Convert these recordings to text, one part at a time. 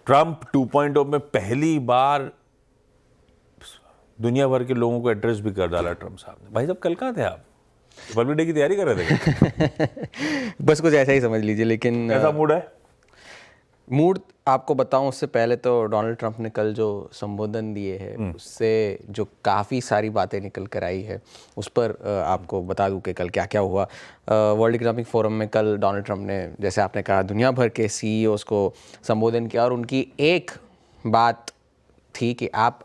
Trump 2.0 में पहली बार दुनिया भर के लोगों को एड्रेस भी कर डाला ट्रंप साहब ने। भाई साहब कल कहाँ थे आप? रिपब्लिक डे की तैयारी कर रहे थे? बस कुछ ऐसा ही समझ लीजिए। लेकिन कैसा मूड है? मूड आपको बताऊं, उससे पहले तो डोनाल्ड ट्रंप ने कल जो संबोधन दिए हैं उससे जो काफ़ी सारी बातें निकल कर आई है उस पर आपको बता दूं कि कल क्या क्या हुआ। वर्ल्ड इकोनॉमिक फोरम में कल डोनाल्ड ट्रंप ने, जैसे आपने कहा, दुनिया भर के सीईओज़ को संबोधन किया और उनकी एक बात थी कि आप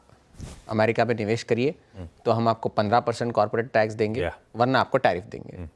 अमेरिका में निवेश करिए तो हम आपको 15% कॉर्पोरेट टैक्स देंगे, वरना आपको टैरिफ देंगे।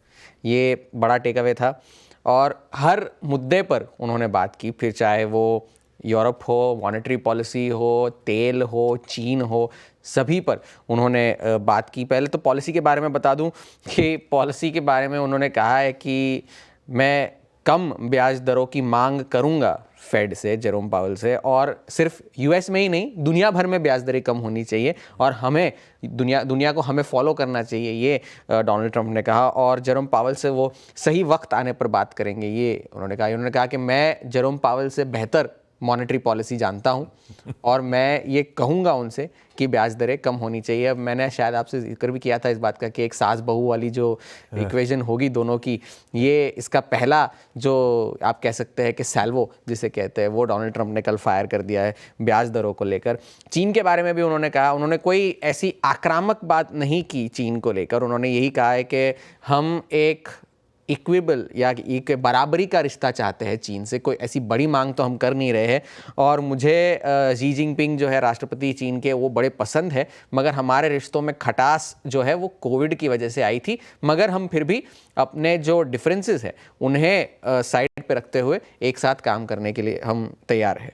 ये बड़ा टेक अवे था और हर मुद्दे पर उन्होंने बात की, फिर चाहे वो यूरोप हो, मॉनेटरी पॉलिसी हो, तेल हो, चीन हो, सभी पर उन्होंने बात की। पहले तो पॉलिसी के बारे में बता दूं कि पॉलिसी के बारे में उन्होंने कहा है कि मैं कम ब्याज दरों की मांग करूंगा फेड से, जेरोम पावेल से, और सिर्फ यूएस में ही नहीं दुनिया भर में ब्याज दरें कम होनी चाहिए और हमें दुनिया को हमें फॉलो करना चाहिए, ये डोनाल्ड ट्रंप ने कहा। और जेरोम पावेल से वो सही वक्त आने पर बात करेंगे, ये उन्होंने कहा कि मैं जेरोम पावेल से बेहतर मॉनेटरी पॉलिसी जानता हूं और मैं ये कहूँगा उनसे कि ब्याज दरें कम होनी चाहिए। अब मैंने शायद आपसे जिक्र भी किया था इस बात का कि एक सास बहू वाली जो इक्वेशन होगी दोनों की, ये इसका पहला जो आप कह सकते हैं कि सैल्वो जिसे कहते हैं, वो डोनाल्ड ट्रंप ने कल फायर कर दिया है ब्याज दरों को लेकर। चीन के बारे में भी उन्होंने कहा, उन्होंने कोई ऐसी आक्रामक बात नहीं की चीन को लेकर। उन्होंने यही कहा है कि हम एक इक्विबल या एक बराबरी का रिश्ता चाहते हैं चीन से, कोई ऐसी बड़ी मांग तो हम कर नहीं रहे हैं। और मुझे शी जिनपिंग जो है राष्ट्रपति चीन के, वो बड़े पसंद है, मगर हमारे रिश्तों में खटास जो है वो कोविड की वजह से आई थी, मगर हम फिर भी अपने जो डिफरेंसेस है उन्हें साइड पे रखते हुए एक साथ काम करने के लिए हम तैयार हैं।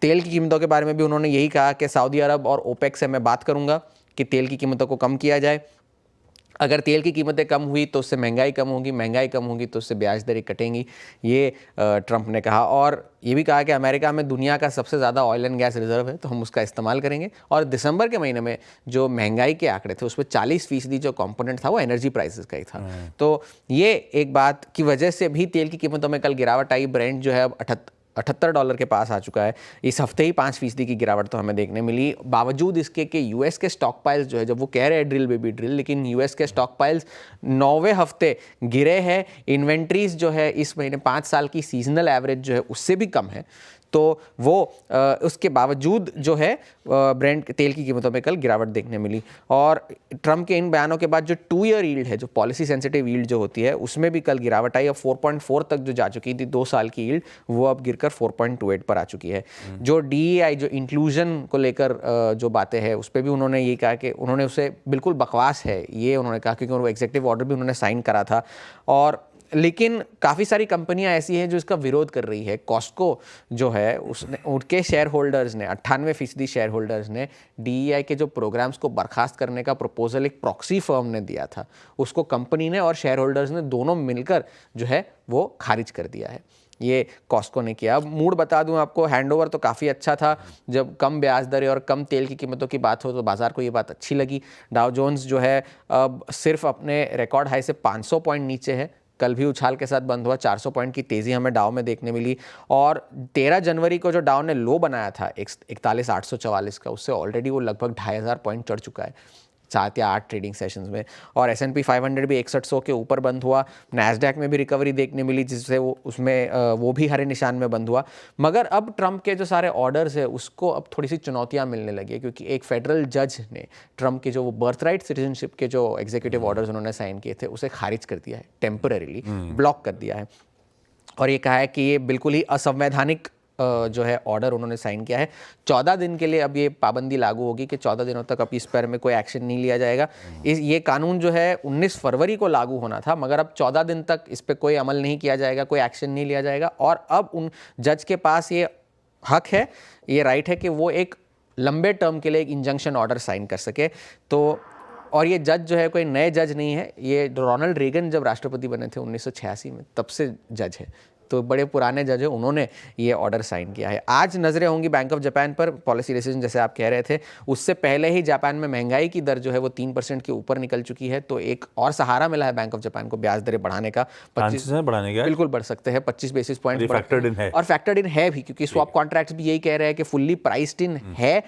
तेल की कीमतों के बारे में भी उन्होंने यही कहा कि सऊदी अरब और ओपेक से मैं बात करूंगा कि तेल की कीमतों को कम किया जाए। अगर तेल की कीमतें कम हुई तो उससे महंगाई कम होगी, महंगाई कम होगी तो उससे ब्याज दरें कटेंगी, ये ट्रंप ने कहा। और ये भी कहा कि अमेरिका में दुनिया का सबसे ज़्यादा ऑयल एंड गैस रिजर्व है तो हम उसका इस्तेमाल करेंगे। और दिसंबर के महीने में जो महंगाई के आंकड़े थे उसमें 40% जो कंपोनेंट था वो एनर्जी प्राइसेस का ही था। तो ये एक बात की वजह से भी तेल की कीमतों में कल गिरावट आई। ब्रेंट जो है अब $78 के पास आ चुका है। इस हफ्ते ही 5% की गिरावट तो हमें देखने मिली, बावजूद इसके कि यूएस के स्टॉक पाइल्स जो है, जब वो कह रहे हैं ड्रिल बेबी ड्रिल, लेकिन यूएस के स्टॉक पाइल्स 9वें हफ्ते गिरे हैं। इन्वेंट्रीज जो है इस महीने 5 साल की सीजनल एवरेज जो है उससे भी कम है। तो वो उसके बावजूद जो है ब्रेंट तेल की कीमतों में कल गिरावट देखने मिली। और ट्रंप के इन बयानों के बाद जो 2 ईयर यील्ड है, जो पॉलिसी सेंसिटिव यील्ड जो होती है, उसमें भी कल गिरावट आई। अब 4.4 तक जो जा चुकी थी 2 साल की यील्ड, वो अब गिरकर 4.28 पर आ चुकी है। जो डीईआई, जो इंक्लूजन को लेकर जो बातें हैं, उस पर भी उन्होंने ये कहा कि उन्होंने उसे बिल्कुल बकवास है, ये उन्होंने कहा, क्योंकि वो एग्जीक्यूटिव ऑर्डर भी उन्होंने साइन करा था। और लेकिन काफ़ी सारी कंपनियां ऐसी हैं जो इसका विरोध कर रही है। कॉस्टको जो है उसने, उनके शेयर होल्डर्स ने, 98% शेयर होल्डर्स ने डीईआई के जो प्रोग्राम्स को बर्खास्त करने का प्रपोजल एक प्रॉक्सी फर्म ने दिया था, उसको कंपनी ने और शेयर होल्डर्स ने दोनों मिलकर जो है वो खारिज कर दिया है। ये कॉस्टको ने किया। अब मूड बता दूं आपको, हैंडओवर तो काफ़ी अच्छा था। जब कम ब्याज दरें और कम तेल की कीमतों की बात हो तो बाजार को ये बात अच्छी लगी। डाउ जोन्स जो है अब सिर्फ अपने रिकॉर्ड हाई से 500 पॉइंट नीचे है, कल भी उछाल के साथ बंद हुआ। 400 पॉइंट की तेज़ी हमें डाउ में देखने मिली। और 13 जनवरी को जो डाउ ने लो बनाया था 41,844 का, उससे ऑलरेडी वो लगभग 2,500 पॉइंट चढ़ चुका है 7 या 8 ट्रेडिंग सेशंस में। और S&P 500 भी 6100 के ऊपर बंद हुआ। नैस्डैक में भी रिकवरी देखने मिली, जिससे वो भी हरे निशान में बंद हुआ। मगर अब ट्रंप के जो सारे ऑर्डर्स है उसको अब थोड़ी सी चुनौतियां मिलने लगी है, क्योंकि एक फेडरल जज ने ट्रंप के जो वो बर्थराइट सिटीजनशिप के जो एग्जीक्यूटिव ऑर्डर्स उन्होंने साइन किए थे उसे खारिज कर दिया है, टेम्पररीली ब्लॉक कर दिया है। और ये कहा है कि ये बिल्कुल ही असंवैधानिक जो है ऑर्डर उन्होंने साइन किया है। 14 दिन के लिए अब ये पाबंदी लागू होगी कि 14 दिनों तक अब इस पर में कोई एक्शन नहीं लिया जाएगा। ये कानून जो है 19 फरवरी को लागू होना था, मगर अब 14 दिन तक इस पर कोई अमल नहीं किया जाएगा, कोई एक्शन नहीं लिया जाएगा। और अब उन जज के पास ये हक है, ये राइट है कि वो एक लंबे टर्म के लिए एक इंजंक्शन ऑर्डर साइन कर सके। तो और ये जज जो है कोई नए जज नहीं है, ये रोनाल्ड रेगन जब राष्ट्रपति बने थे 1986 में, तब से जज है। तो बड़े पुराने जज है, उन्होंने ये ऑर्डर साइन किया है। आज नजरें होंगी बैंक ऑफ जापान पर, पॉलिसी डिसीजन जैसे आप कह रहे थे, उससे पहले ही जापान में महंगाई की दर जो है वो 3% के ऊपर निकल चुकी है, तो एक और सहारा मिला है बैंक ऑफ जापान को ब्याज दरें बढ़ाने का। 25 बढ़ाने का बिल्कुल बढ़ सकते हैं, 25 बेसिस पॉइंट फैक्टर्ड इन है, और फैक्टर्ड इन है भी, क्योंकि स्वैप कॉन्ट्रैक्ट्स भी यही कह रहे हैं कि फुल्ली प्राइस्ड इन है।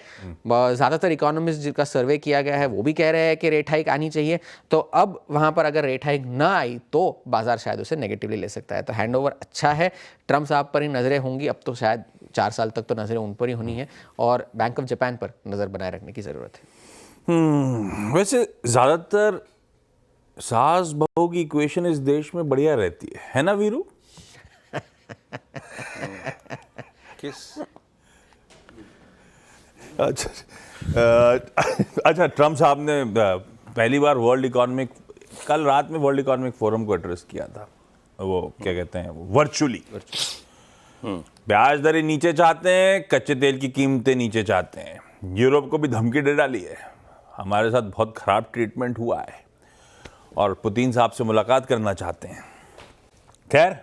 ज़्यादातर इकोनॉमिस्ट जिनका सर्वे किया गया है वो भी कह रहे हैं कि रेट हाइक आनी चाहिए। तो अब वहाँ पर अगर रेट हाइक ना आई तो बाजार शायद उसे नेगेटिवली ले सकता है। तो हैंडओवर अच्छा है, ट्रम्प साहब पर ही नज़रें होंगी अब तो, शायद 4 साल तक तो नज़रें उन पर ही होनी है, और बैंक ऑफ जापान पर नज़र बनाए रखने की ज़रूरत है। वैसे ज़्यादातर सास बहू की इक्वेशन इस देश में बढ़िया रहती है ना वीरू? किस अच्छा, ट्रम्प साहब ने पहली बार वर्ल्ड इकोनॉमिक, कल रात में वर्ल्ड इकोनॉमिक फोरम को एड्रेस किया था, वो क्या कहते हैं, वर्चुअली। ब्याज दरें नीचे चाहते हैं, कच्चे तेल की कीमतें नीचे चाहते हैं, यूरोप को भी धमकी दे डाली है, हमारे साथ बहुत खराब ट्रीटमेंट हुआ है और पुतिन साहब से मुलाकात करना चाहते हैं। खैर,